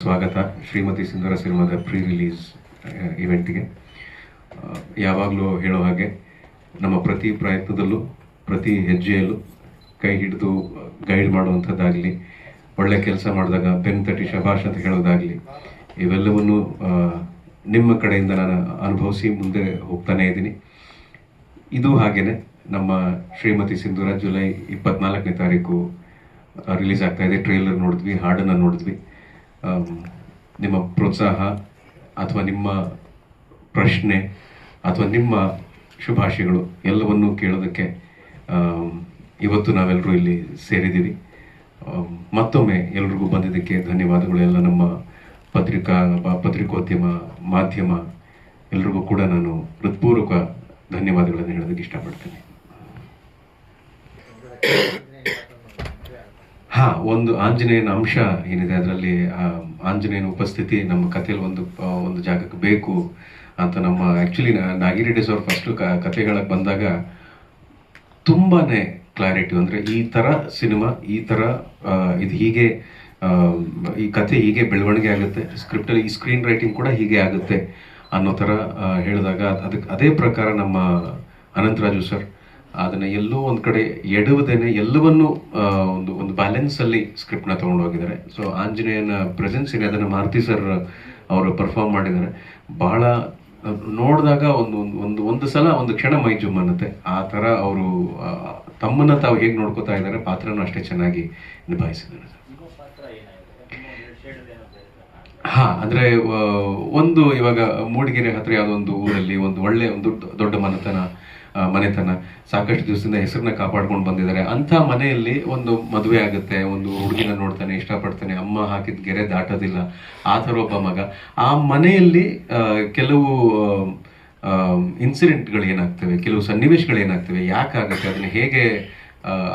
ಸ್ವಾಗತ ಶ್ರೀಮತಿ ಸಿಂಧೂರ ಸಿನಿಮಾದ pre release ಇವೆಂಟ್ಗೆ. ಯಾವಾಗಲೂ ಹೇಳೋ ಹಾಗೆ ನಮ್ಮ ಪ್ರತಿ ಪ್ರಯತ್ನದಲ್ಲೂ ಪ್ರತಿ ಹೆಜ್ಜೆಯಲ್ಲೂ ಕೈ ಹಿಡಿದು ಗೈಡ್ ಮಾಡುವಂಥದ್ದಾಗಲಿ, ಒಳ್ಳೆ ಕೆಲಸ ಮಾಡಿದಾಗ ಬೆನ್ನು ತಟ್ಟಿ ಶಭಾಷ್ ಅಂತ ಹೇಳೋದಾಗಲಿ, ಇವೆಲ್ಲವನ್ನು ನಿಮ್ಮ ಕಡೆಯಿಂದ ನಾನು ಅನುಭವಿಸಿ ಮುಂದೆ ಹೋಗ್ತಾನೆ ಇದ್ದೀನಿ. ಇದು ಹಾಗೇನೆ ನಮ್ಮ ಶ್ರೀಮತಿ ಸಿಂಧೂರ ಜುಲೈ 24ನೇ ತಾರೀಕು ರಿಲೀಸ್ ಆಗ್ತಾ ಇದೆ. ಟ್ರೇಲರ್ ನೋಡಿದ್ವಿ, ಹಾಡನ್ನು ನೋಡಿದ್ವಿ. ನಿಮ್ಮ ಪ್ರೋತ್ಸಾಹ ಅಥವಾ ನಿಮ್ಮ ಪ್ರಶ್ನೆ ಅಥವಾ ನಿಮ್ಮ ಶುಭಾಶಯಗಳು ಎಲ್ಲವನ್ನೂ ಕೇಳೋದಕ್ಕೆ ಇವತ್ತು ನಾವೆಲ್ಲರೂ ಇಲ್ಲಿ ಸೇರಿದ್ದೀವಿ. ಮತ್ತೊಮ್ಮೆ ಎಲ್ರಿಗೂ ಬಂದಿದ್ದಕ್ಕೆ ಧನ್ಯವಾದಗಳು. ಎಲ್ಲ ನಮ್ಮ ಪತ್ರಿಕೋದ್ಯಮ ಮಾಧ್ಯಮ ಎಲ್ರಿಗೂ ಕೂಡ ನಾನು ಹೃತ್ಪೂರ್ವಕ ಧನ್ಯವಾದಗಳನ್ನು ಹೇಳೋದಕ್ಕೆ ಇಷ್ಟಪಡ್ತೇನೆ. ಒಂದು ಆಂಜನೇಯನ ಅಂಶ ಏನಿದೆ, ಅದರಲ್ಲಿ ಆಂಜನೇಯನ ಉಪಸ್ಥಿತಿ ನಮ್ಮ ಕಥೆಯಲ್ಲಿ ಒಂದು ಜಾಗಕ್ಕೆ ಬೇಕು ಅಂತ ನಮ್ಮ ಆ್ಯಕ್ಚುಲಿ ನಾಗಿರಿ ಡೇಸ್ ಅವ್ರು ಫಸ್ಟು ಕತೆ ಹೇಳಕ್ಕೆ ಬಂದಾಗ ತುಂಬಾನೇ ಕ್ಲಾರಿಟಿ, ಅಂದರೆ ಈ ಥರ ಸಿನಿಮಾ, ಈ ಥರ ಇದು ಹೀಗೆ, ಈ ಕಥೆ ಹೀಗೆ ಬೆಳವಣಿಗೆ ಆಗುತ್ತೆ, ಸ್ಕ್ರಿಪ್ಟಲ್ಲಿ ಈ ಸ್ಕ್ರೀನ್ ರೈಟಿಂಗ್ ಕೂಡ ಹೀಗೆ ಆಗುತ್ತೆ ಅನ್ನೋ ಥರ ಹೇಳಿದಾಗ ಅದೇ ಪ್ರಕಾರ ನಮ್ಮ ಅನಂತರಾಜು ಸರ್ ಅದನ್ನು ಎಲ್ಲೋ ಒಂದು ಕಡೆ ಎಡುವುದೇನೆ ಎಲ್ಲವನ್ನೂ ಒಂದು ಬ್ಯಾಲೆನ್ಸಲ್ಲಿ ಸ್ಕ್ರಿಪ್ಟ್ನ ತೊಗೊಂಡು ಹೋಗಿದ್ದಾರೆ. ಸೊ ಆಂಜನೇಯನ ಪ್ರೆಸೆನ್ಸ್ ಇದೆ, ಅದನ್ನು ಮಾರುತಿ ಸರ್ ಅವರು ಪರ್ಫಾರ್ಮ್ ಮಾಡಿದ್ದಾರೆ. ಬಹಳ ನೋಡಿದಾಗ ಒಂದು ಸಲ ಒಂದು ಕ್ಷಣ ಮೈ ಜುಮ್ ಅನ್ನತ್ತೆ. ಆ ಥರ ಅವರು ತಮ್ಮನ್ನು ತಾವು ಹೇಗೆ ನೋಡ್ಕೋತಾ ಇದ್ದಾರೆ, ಪಾತ್ರನೂ ಅಷ್ಟೇ ಚೆನ್ನಾಗಿ ನಿಭಾಯಿಸಿದ್ದಾರೆ. ಅಂದರೆ ಇವಾಗ ಮೂಡಿಗೆರೆ ಹತ್ರ ಯಾವುದೋ ಒಂದು ಊರಲ್ಲಿ ಒಂದು ದೊಡ್ಡ ಮನೆತನ ಸಾಕಷ್ಟು ದಿವಸದಿಂದ ಹೆಸರನ್ನ ಕಾಪಾಡ್ಕೊಂಡು ಬಂದಿದ್ದಾರೆ. ಅಂಥ ಮನೆಯಲ್ಲಿ ಒಂದು ಮದುವೆ ಆಗುತ್ತೆ, ಒಂದು ಹುಡುಗಿನ ನೋಡ್ತಾನೆ, ಇಷ್ಟಪಡ್ತಾನೆ, ಅಮ್ಮ ಹಾಕಿದ ಗೆರೆ ದಾಟೋದಿಲ್ಲ, ಆ ಥರ ಒಬ್ಬ ಮಗ. ಆ ಮನೆಯಲ್ಲಿ ಕೆಲವು ಇನ್ಸಿಡೆಂಟ್ಗಳು ಏನಾಗ್ತವೆ, ಕೆಲವು ಸನ್ನಿವೇಶಗಳು ಏನಾಗ್ತವೆ, ಯಾಕಾಗುತ್ತೆ, ಅದನ್ನ ಹೇಗೆ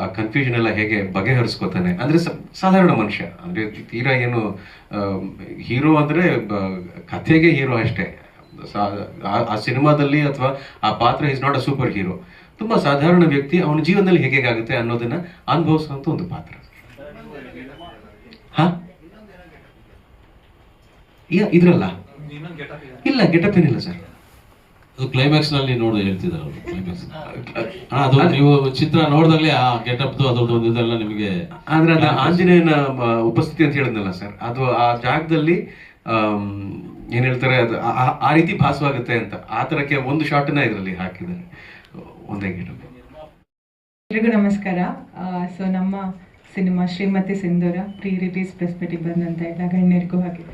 ಆ ಕನ್ಫ್ಯೂಷನ್ ಎಲ್ಲ ಹೇಗೆ ಬಗೆಹರಿಸ್ಕೋತಾನೆ. ಅಂದರೆ ಸಾಧಾರಣ ಮನುಷ್ಯ, ಅಂದರೆ ತೀರಾ ಏನು ಹೀರೋ ಅಂದರೆ ಕಥೆಗೆ ಹೀರೋ ಅಷ್ಟೇ. ಆ ಸಿನಿಮಾದಲ್ಲಿ ಅಥವಾ ಆ ಪಾತ್ರ is not a super hero, ತುಂಬಾ ಸಾಧಾರಣ ವ್ಯಕ್ತಿ. ಅವನ ಜೀವನದಲ್ಲಿ ಹೇಗಾಗುತ್ತೆ ಅನ್ನೋದನ್ನ ಅನುಭವಿಸುವಂತ ಒಂದು ಪಾತ್ರ. ಇದ್ರಲ್ಲ ಇಲ್ಲ, ಗೆಟಪ್ ಏನಿಲ್ಲ ಸರ್. ಅದು ಕ್ಲೈಮ್ಯಾಕ್ಸ್ ನಲ್ಲಿ ನೋಡಿ ಹೇಳ್ತಿದ್ದಾರೆ ಅವರು. ಕ್ಲೈಮ್ಯಾಕ್ಸ್ ಅದು ನೀವು ಚಿತ್ರ ನೋಡಿದಾಗಲೇ ಆ ಗೆಟಪ್ ಅದೊಂದು ಇದೆಲ್ಲ ನಿಮಗೆ. ಆದ್ರೆ ಅದು ಆಂಜನೇಯನ ಉಪಸ್ಥಿತಿ ಅಂತ ಹೇಳಿದ್ನಲ್ಲ ಸರ್, ಅದು ಆ ಜಾಗದಲ್ಲಿ ಏನ್ ಹೇಳ್ತಾರೆ, ಅದು ಆ ರೀತಿ ಭಾಸವಾಗುತ್ತೆ ಅಂತ. ಆ ತರಕ್ಕೆ ಒಂದು ಶಾರ್ಟ್ನ ಇದರಲ್ಲಿ ಹಾಕಿದ್ದಾರೆ, ಒಂದೇ ಗೆಟಪ್. ಎಲ್ರಿಗೂ ನಮಸ್ಕಾರ. ಸೊ ನಮ್ಮ ಸಿನಿಮಾ ಶ್ರೀಮತಿ ಸಿಂಧೂರ ಪ್ರೀ ರಿಲೀಸ್ ಪ್ರೆಸ್ ಮೀಟಿಗೆ ಬಂದಂತ ಎಲ್ಲ ಗಣ್ಯರಿಗೂ ಹಾಗೆ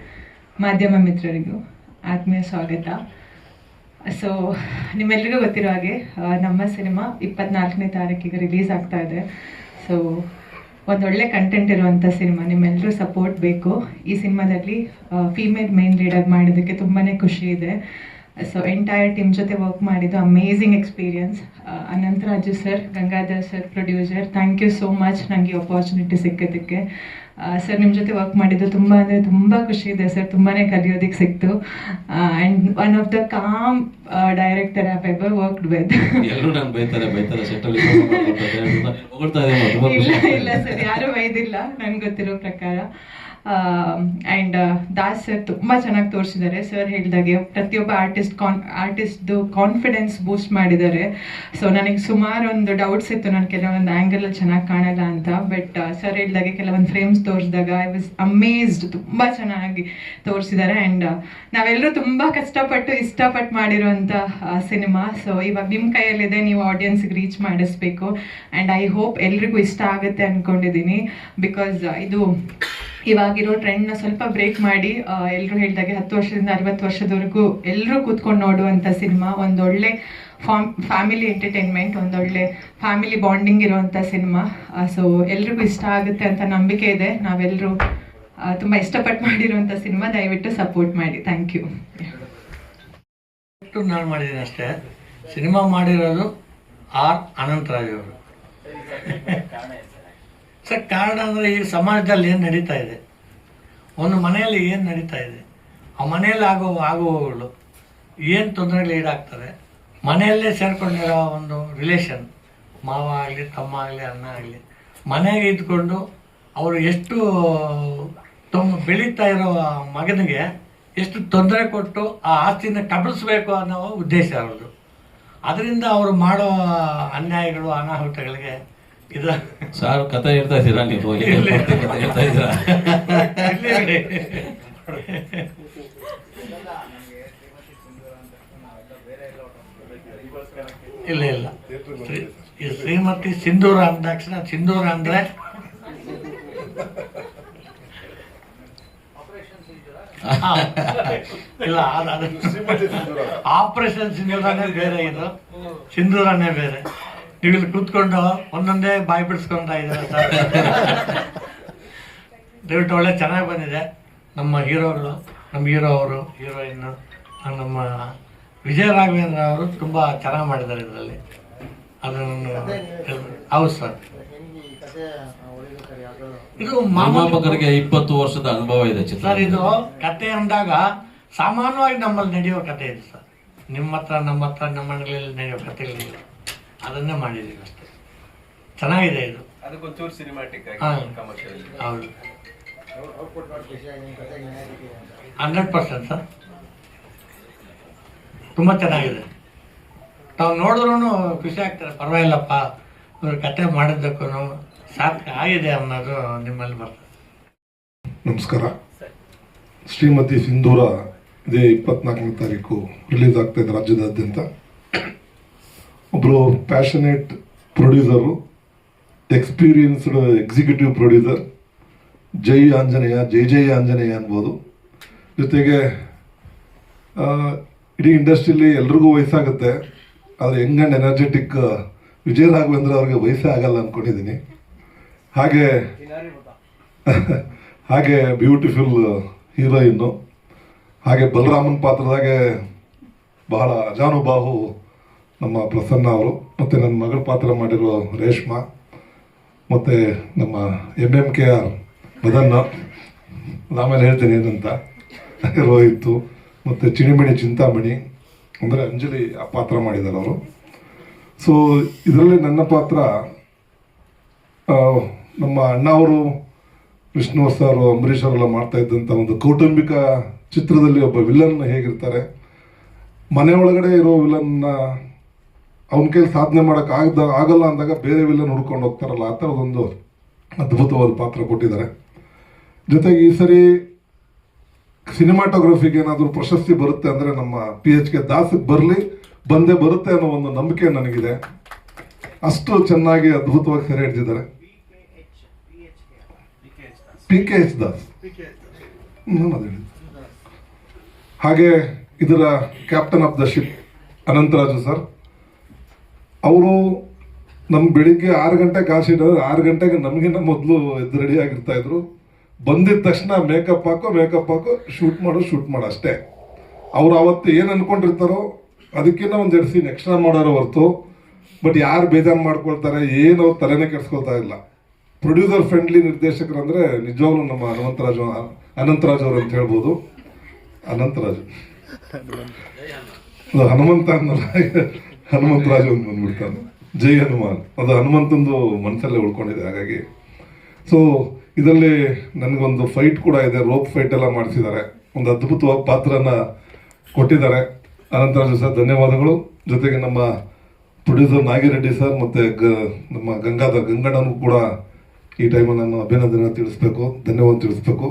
ಮಾಧ್ಯಮ ಮಿತ್ರರಿಗೂ ಆತ್ಮೀಯ ಸ್ವಾಗತ. ಸೊ ನಿಮ್ಮೆಲ್ರಿಗೂ ಗೊತ್ತಿರೋ ಹಾಗೆ ನಮ್ಮ ಸಿನಿಮಾ 24ನೇ ತಾರೀಕಿಗೆ ರಿಲೀಸ್ ಆಗ್ತಾ ಇದೆ. ಸೊ ಒಂದೊಳ್ಳೆ ಕಂಟೆಂಟ್ ಇರುವಂಥ ಸಿನಿಮಾ, ನಿಮ್ಮೆಲ್ಲರೂ ಸಪೋರ್ಟ್ ಬೇಕು. ಈ ಸಿನಿಮಾದಲ್ಲಿ ಫೀಮೇಲ್ ಮೇನ್ ಲೀಡಾಗಿ ಮಾಡಿದ್ದಕ್ಕೆ ತುಂಬಾ ಖುಷಿ ಇದೆ. ಸೊ ಎಂಟೈರ್ ಟೀಮ್ ಜೊತೆ ವರ್ಕ್ ಮಾಡಿದ್ದು amazing experience. Anantharaju sir, Gangadhar sir producer, thank you so much ನನಗೆ ಆಪರ್ಚುನಿಟಿ ಸಿಕ್ಕಿದ್ದಕ್ಕೆ. ಸರ್ ನಿಮ್ಮ ಜೊತೆ ವರ್ಕ್ ಮಾಡಿದ್ದು ತುಂಬ ಅಂದರೆ ತುಂಬ ಖುಷಿ ಇದೆ ಸರ್, ತುಂಬಾ ಕಲಿಯೋದಕ್ಕೆ ಸಿಕ್ತು. And one of the com director I have ever worked with. ಇಲ್ಲ ಸರ್, ಯಾರೂ ಬೈದಿಲ್ಲ ನನಗೆ ಗೊತ್ತಿರೋ ಪ್ರಕಾರ. ಆ್ಯಂಡ್ ದಾಸ್ ಸರ್ ತುಂಬ ಚೆನ್ನಾಗಿ ತೋರಿಸಿದ್ದಾರೆ. ಸರ್ ಹೇಳಿದಾಗೆ ಪ್ರತಿಯೊಬ್ಬ ಆರ್ಟಿಸ್ಟ್ದು ಕಾನ್ಫಿಡೆನ್ಸ್ ಬೂಸ್ಟ್ ಮಾಡಿದ್ದಾರೆ. ಸೊ ನನಗೆ ಸುಮಾರು ಒಂದು ಡೌಟ್ಸ್ ಇತ್ತು, ನಾನು ಕೆಲವೊಂದು ಆ್ಯಂಗಲಲ್ಲಿ ಚೆನ್ನಾಗಿ ಕಾಣಲ್ಲ ಅಂತ. ಬಟ್ ಸರ್ ಹೇಳಿದಾಗೆ ಕೆಲವೊಂದು ಫ್ರೇಮ್ಸ್ ತೋರಿಸಿದಾಗ ಐ ವಾಸ್ ಅಮೇಸ್ಡ್, ತುಂಬ ಚೆನ್ನಾಗಿ ತೋರಿಸಿದ್ದಾರೆ. ಆ್ಯಂಡ್ ನಾವೆಲ್ಲರೂ ತುಂಬ ಇಷ್ಟಪಟ್ಟು ಮಾಡಿರುವಂಥ ಸಿನಿಮಾ. ಸೊ ಇವಾಗ ನಿಮ್ಮ ಕೈಯಲ್ಲಿದೆ, ನೀವು ಆಡಿಯನ್ಸ್ಗೆ ರೀಚ್ ಮಾಡಿಸ್ಬೇಕು. ಆ್ಯಂಡ್ ಐ ಹೋಪ್ ಎಲ್ರಿಗೂ ಇಷ್ಟ ಆಗುತ್ತೆ ಅಂದ್ಕೊಂಡಿದ್ದೀನಿ. ಬಿಕಾಸ್ ಇದು ಇವಾಗಿರೋ ಟ್ರೆಂಡ್ನ ಸ್ವಲ್ಪ ಬ್ರೇಕ್ ಮಾಡಿ ಎಲ್ಲರೂ ಹೇಳಿದಾಗೆ 10 ವರ್ಷದಿಂದ 60 ವರ್ಷದವರೆಗೂ ಎಲ್ಲರೂ ಕೂತ್ಕೊಂಡು ನೋಡುವಂಥ ಸಿನಿಮಾ, ಒಂದೊಳ್ಳೆ ಫ್ಯಾಮಿಲಿ ಎಂಟರ್ಟೈನ್ಮೆಂಟ್, ಒಂದೊಳ್ಳೆ ಫ್ಯಾಮಿಲಿ ಬಾಂಡಿಂಗ್ ಇರುವಂಥ ಸಿನಿಮಾ. ಸೊ ಎಲ್ರಿಗೂ ಇಷ್ಟ ಆಗುತ್ತೆ ಅಂತ ನಂಬಿಕೆ ಇದೆ. ನಾವೆಲ್ಲರೂ ತುಂಬ ಇಷ್ಟಪಟ್ಟು ಮಾಡಿರುವಂಥ ಸಿನಿಮಾ, ದಯವಿಟ್ಟು ಸಪೋರ್ಟ್ ಮಾಡಿ. Thank you. ನಾನು ಮಾಡಿದ್ದೀನಿ ಅಷ್ಟೇ. ಸಿನಿಮಾ ಮಾಡಿರೋದು ಆರ್ ಅನಂತರಾಜ್ ಅವರು. ಸರ್, ಕಾರಣ ಅಂದರೆ ಈ ಸಮಾಜದಲ್ಲಿ ಏನು ನಡೀತಾ ಇದೆ, ಒಂದು ಮನೆಯಲ್ಲಿ ಏನು ನಡೀತಾ ಇದೆ, ಆ ಮನೆಯಲ್ಲಿ ಆಗುವಗಳು ಏನು ತೊಂದರೆಗಳು ಈಡಾಗ್ತದೆ, ಮನೆಯಲ್ಲೇ ಸೇರ್ಕೊಂಡಿರೋ ಒಂದು ರಿಲೇಷನ್, ಮಾವ ಆಗಲಿ, ತಮ್ಮ ಆಗಲಿ, ಅಣ್ಣ ಆಗಲಿ, ಮನೆಗೆ ಇದ್ಕೊಂಡು ಅವರು ಎಷ್ಟು ಬೆಳೀತಾ ಇರೋ ಮಗನಿಗೆ ಎಷ್ಟು ತೊಂದರೆ ಕೊಟ್ಟು ಆ ಆಸ್ತಿನ ಕಬಳಿಸ್ಬೇಕು ಅನ್ನೋ ಉದ್ದೇಶ ಅವ್ರದ್ದು. ಅದರಿಂದ ಅವರು ಮಾಡೋ ಅನ್ಯಾಯಗಳು ಅನಾಹುತಗಳಿಗೆ ಇದು ಸರ್ ಕತೆ ಹೇಳ್ತಾ ಇದ್ದೀರಾ ನೀವು? ಕತೆ ಹೇಳ್ತಾ ಇದ್ದೀರಾ? ಇಲ್ಲ ಇಲ್ಲ, ಈ ಶ್ರೀಮತಿ ಸಿಂಧೂರ ಅಂದ ತಕ್ಷಣ ಸಿಂಧೂರ ಅಂದ್ರೆ ಇಲ್ಲ, ಆಪರೇಷನ್ ಸಿಂಧೂರನೇ ಬೇರೆ, ಇದು ಸಿಂಧೂರನೇ ಬೇರೆ. ನೀವು ಇಲ್ಲಿ ಕೂತ್ಕೊಂಡು ಒಂದೊಂದೇ ಬಾಯಿ ಬಿಡಿಸ್ಕೊಂಡ ಇದ್ದೀರ ಸರ್. ದಯವಿಟ್ಟು ಒಳ್ಳೆ ಚೆನ್ನಾಗಿ ಬಂದಿದೆ. ನಮ್ಮ ಹೀರೋಗಳು, ನಮ್ಮ ಹೀರೋ ಅವರು, ಹೀರೋಯಿನ್ ನಮ್ಮ ವಿಜಯ ರಾಘವೇಂದ್ರ ಅವರು ತುಂಬ ಚೆನ್ನಾಗಿ ಮಾಡಿದ್ದಾರೆ ಇದರಲ್ಲಿ. ಅದನ್ನು ಹೌದು ಸರ್. ಇದು ನಿರ್ಮಾಪಕರಿಗೆ 20 ವರ್ಷದ ಅನುಭವ ಇದೆ ಚಿತ್ರ. ಸರ್ ಇದು ಕತೆ ಅಂದಾಗ ಸಾಮಾನ್ಯವಾಗಿ ನಮ್ಮಲ್ಲಿ ನಡೆಯೋ ಕತೆ ಇದೆ ಸರ್. ನಿಮ್ಮ ಹತ್ರ ನಮ್ಮ ಹತ್ರ ನಮ್ಮ ಮನೆಗಳಲ್ಲಿ ನಡೆಯೋ ಕಥೆಗಳಿಲ್ಲ, ಅದನ್ನೇ ಮಾಡಿದ್ದೀವಿ ಅಷ್ಟೇ. ಚೆನ್ನಾಗಿದೆ ಇದು. ಅದಕ್ಕೊಂಚೂರು ಸಿನಿಮ್ಯಾಟಿಕ್ ಹೌದು, 100% ಸರ್. ತುಂಬ ಚೆನ್ನಾಗಿದೆ. ತಾವು ನೋಡಿದ್ರೂ ಖುಷಿ ಆಗ್ತಾರೆ. ಪರವಾಗಿಲ್ಲಪ್ಪ, ಇವ್ರ ಕತೆ ಮಾಡಿದ್ದಕ್ಕೂ ಸಾರ್ಥಕ ಆಗಿದೆ ಅನ್ನೋದು ನಿಮ್ಮಲ್ಲಿ ಬರ್ತದೆ. ನಮಸ್ಕಾರ. ಶ್ರೀಮತಿ ಸಿಂಧೂರ ಇದೇ 24ನೇ ತಾರೀಕು ರಿಲೀಸ್ ಆಗ್ತಾ ಇದೆ ರಾಜ್ಯದಾದ್ಯಂತ. ಒಬ್ಬರು passionate producer, experienced executive producer, ಜೈ ಆಂಜನೇಯ, ಜೈ ಜೈ ಆಂಜನೇಯ ಅನ್ಬೋದು. ಜೊತೆಗೆ ಇಡೀ ಇಂಡಸ್ಟ್ರಿಯಲ್ಲಿ ಎಲ್ರಿಗೂ ವಯಸ್ಸಾಗುತ್ತೆ, ಆದರೆ young and energetic Vijaya Raghavendra ಅವ್ರಿಗೆ ವಯಸ್ಸೇ ಆಗಲ್ಲ ಅಂದ್ಕೊಂಡಿದ್ದೀನಿ. ಹಾಗೆ ಬ್ಯೂಟಿಫುಲ್ ಹೀರೋಯಿನ್ನು, ಹಾಗೆ ಬಲರಾಮನ್ ಪಾತ್ರದಾಗೆ ಬಹಳ ಅಜಾನುಬಾಹು ನಮ್ಮ ಪ್ರಸನ್ನ ಅವರು, ಮತ್ತು ನನ್ನ ಮಗಳ ಪಾತ್ರ ಮಾಡಿರೋ ರೇಷ್ಮಾ, ಮತ್ತು ನಮ್ಮ MMKR ಮದನ್ನ, ಆಮೇಲೆ ಹೇಳ್ತೇನೆ ಏನಂತ, ರೋಹಿತ್ತು, ಮತ್ತು ಚಿಣಿಮಣಿ ಚಿಂತಾಮಣಿ ಅಂದರೆ ಅಂಜಲಿ ಆ ಪಾತ್ರ ಮಾಡಿದ್ದಾರೆ ಅವರು. ಸೊ ಇದರಲ್ಲಿ ನನ್ನ ಪಾತ್ರ ನಮ್ಮ ಅಣ್ಣ ಅವರು, ವಿಷ್ಣು ಸರ್, ಅಂಬರೀಷ್ ಅವರೆಲ್ಲ ಮಾಡ್ತಾ ಇದ್ದಂಥ ಒಂದು ಕೌಟುಂಬಿಕ ಚಿತ್ರದಲ್ಲಿ ಒಬ್ಬ ವಿಲನ್ ಹೇಗಿರ್ತಾರೆ, ಮನೆ ಒಳಗಡೆ ಇರೋ ವಿಲನ್ನ ಅವನ ಕೈಲಿ ಸಾಧನೆ ಆಗಲ್ಲ ಅಂದಾಗ ಬೇರೆ ವಿಲನ್ ಹುಡ್ಕೊಂಡು ಹೋಗ್ತಾರಲ್ಲ, ಆ ಥರದೊಂದು ಅದ್ಭುತವಾದ ಪಾತ್ರ ಕೊಟ್ಟಿದ್ದಾರೆ. ಜೊತೆಗೆ ಈ ಸರಿ ಸಿನಿಮಾಟೋಗ್ರಫಿಗೆ ಏನಾದರೂ ಪ್ರಶಸ್ತಿ ಬರುತ್ತೆ ಅಂದರೆ ನಮ್ಮ PHK ದಾಸಕ್ಕೆ ಬಂದೇ ಬರುತ್ತೆ ಅನ್ನೋ ಒಂದು ನಂಬಿಕೆ ನನಗಿದೆ. ಅಷ್ಟು ಚೆನ್ನಾಗಿ ಅದ್ಭುತವಾಗಿ ಸೆರೆ ಹಿಡಿದಿದ್ದಾರೆ. PKH ದಾಸ್ ಹಾಗೆ ಇದರ captain of the ship Anantharaju sir, ಅವರು ನಮ್ಮ ಬೆಳಿಗ್ಗೆ 6 ಗಂಟೆಗೆ ಕಾಸಿಡೋರು, 6 ಗಂಟೆಗೆ ನಮಗಿನ್ನ ಮೊದಲು ಎದ್ದು ರೆಡಿ ಆಗಿರ್ತಾ ಇದ್ರು. ಬಂದಿದ ತಕ್ಷಣ ಮೇಕಪ್ ಹಾಕೋ, ಶೂಟ್ ಮಾಡು ಅಷ್ಟೇ. ಅವ್ರು ಅವತ್ತು ಏನು ಅನ್ಕೊಂಡಿರ್ತಾರೋ ಅದಕ್ಕಿಂತ ಒಂದು 2 ಸೀನ್ ಎಕ್ಸ್ಟ್ರಾ ಮಾಡೋರು ಹೊರತು, ಬಟ್ ಯಾರು ಬೇಜಾರು ಮಾಡ್ಕೊಳ್ತಾರೆ ಏನು ಅವ್ರು ತಲೆನೇ ಕೆಡಿಸ್ಕೊಳ್ತಾ ಇಲ್ಲ. ಪ್ರೊಡ್ಯೂಸರ್ ಫ್ರೆಂಡ್ಲಿ ನಿರ್ದೇಶಕರು ಅಂದರೆ ನಿಜವಾಗ್ಲೂ ನಮ್ಮ ಅನಂತರಾಜ್ ಅವರು ಅಂತ ಹೇಳ್ಬೋದು. ಅನಂತರಾಜು ಹನುಮಂತ ಅನ್ನಲ್ಲ, ಹನುಮಂತರಾಜು ಅಂತ ಬಂದ್ಬಿಡ್ತಾನೆ. ಜೈ ಹನುಮಾನ್, ಅದು ಹನುಮಂತಂದು ಮನಸ್ಸಲ್ಲೇ ಉಳ್ಕೊಂಡಿದೆ. ಹಾಗಾಗಿ ಸೊ ಇದರಲ್ಲಿ ನನಗೊಂದು ಫೈಟ್ ಕೂಡ ಇದೆ, ರೋಪ್ ಫೈಟ್ ಎಲ್ಲ ಮಾಡಿಸಿದ್ದಾರೆ. ಒಂದು ಅದ್ಭುತವಾದ ಪಾತ್ರನ ಕೊಟ್ಟಿದ್ದಾರೆ. ಅನಂತರಾಜು ಸರ್ ಧನ್ಯವಾದಗಳು. ಜೊತೆಗೆ ನಮ್ಮ ಪ್ರೊಡ್ಯೂಸರ್ ನಾಗಿರೆಡ್ಡಿ ಸರ್ ಮತ್ತು ನಮ್ಮ ಗಂಗಣ್ಣನೂ ಕೂಡ ಈ ಟೈಮಲ್ಲಿ ನಾನು ಅಭಿನಂದನೆ ತಿಳಿಸ್ಬೇಕು, ಧನ್ಯವಾದ ತಿಳಿಸ್ಬೇಕು.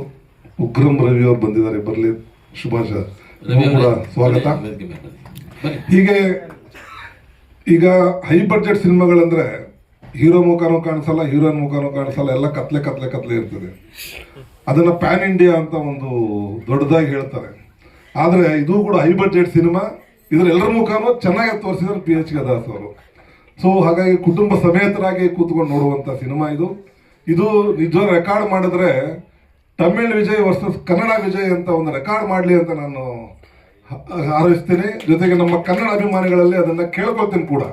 ಉಗ್ರಂ ರವಿ ಅವರು ಬಂದಿದ್ದಾರೆ, ಬರಲಿ, ಶುಭಾಶಯ ಕೂಡ ಸ್ವಾಗತ. ಹೀಗೆ ಈಗ ಹೈ ಬಡ್ಜೆಟ್ ಸಿನಿಮಾಗಳಂದ್ರೆ ಹೀರೋ ಮುಖನೂ ಕಾಣಿಸಲ್ಲ, ಹೀರೋಯಿನ್ ಮುಖನೂ ಕಾಣಿಸಲ್ಲ, ಎಲ್ಲ ಕತ್ಲೆ ಇರ್ತದೆ. ಅದನ್ನ ಪ್ಯಾನ್ ಇಂಡಿಯಾ ಅಂತ ಒಂದು ದೊಡ್ಡದಾಗಿ ಹೇಳ್ತಾರೆ. ಆದರೆ ಇದು ಕೂಡ ಹೈ ಬಡ್ಜೆಟ್ ಸಿನಿಮಾ, ಇದ್ರ ಎಲ್ಲರ ಮುಖನೂ ಚೆನ್ನಾಗಿ ತೋರಿಸಿದ್ರು PHK ದಾಸ್ ಅವರು. ಸೊ ಹಾಗಾಗಿ ಕುಟುಂಬ ಸಮೇತರಾಗಿ ಕೂತ್ಕೊಂಡು ನೋಡುವಂಥ ಸಿನಿಮಾ ಇದು ನಿಜ ರೆಕಾರ್ಡ್ ಮಾಡಿದ್ರೆ ತಮಿಳ್ ವಿಜಯ್ ವರ್ಸಸ್ ಕನ್ನಡ ವಿಜಯ್ ಅಂತ ಒಂದು ರೆಕಾರ್ಡ್ ಮಾಡಲಿ ಅಂತ ನಾನು ಹಾರೈಸ್ತೀನಿ. ಜೊತೆಗೆ ನಮ್ಮ ಕನ್ನಡ ಅಭಿಮಾನಿಗಳಲ್ಲಿ ಅದನ್ನು ಕೇಳ್ಕೊಳ್ತೀನಿ ಕೂಡ.